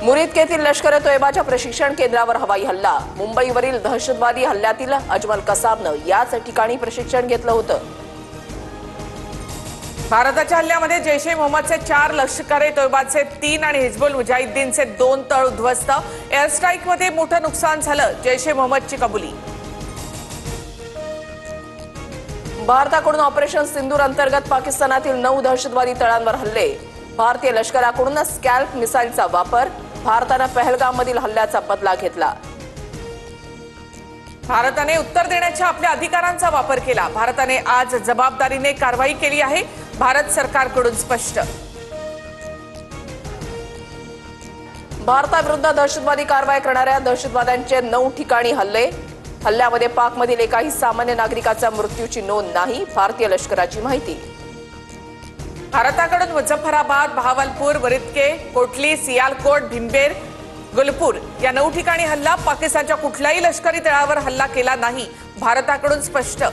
मुरीद येथील लष्कर तोयबाच्या प्रशिक्षण केंद्रावर हवाई हल्ला। मुंबईवरील दहशतवादी हल्ल्यातील अजमल कसाबनं याच ठिकाणी प्रशिक्षण घेतलं होतं। भारताच्या हल्ल्यामध्ये जैश ए मोहम्मदचे 4 लष्कर तोयबाचे 3 आणि हिजबुल मुजाहिद्दीनचे 2 तळ उद्ध्वस्त। एअर स्ट्राईकमध्ये मोठं नुकसान झालं, जैश ए मोहम्मदची कबुली। भारताकडून ऑपरेशन सिंदूर अंतर्गत पाकिस्तानातील 9 दहशतवादी तळांवर हल्ले। भारतीय लष्कराकडून स्कॅल्प मिसाईलचा वापर। भारतानं पहलगाममधील हल्ल्याचा बदला घेतला। भारताने उत्तर देण्याच्या आपल्या अधिकारांचा वापर केला। भारताने आज जबाबदारीने कारवाई केली आहे, भारत सरकारकडून स्पष्ट। भारताविरुद्ध दहशतवादी कारवाई करणाऱ्या दहशतवाद्यांचे 9 ठिकाणी हल्ले। हल्ल्यामध्ये पाकमधील एकाही सामान्य नागरिकाचा मृत्यूची नोंद नाही, भारतीय लष्कराची माहिती। भारताकडून मुझफ्फराबाद, बहावलपूर, वरितके, कोटली, सियालकोट, भिंबेर, गुलपूर या 9 ठिकाणी हल्ला। पाकिस्तानच्या कुठल्याही लष्करी तळावर हल्ला केला नाही, भारताकडून स्पष्ट।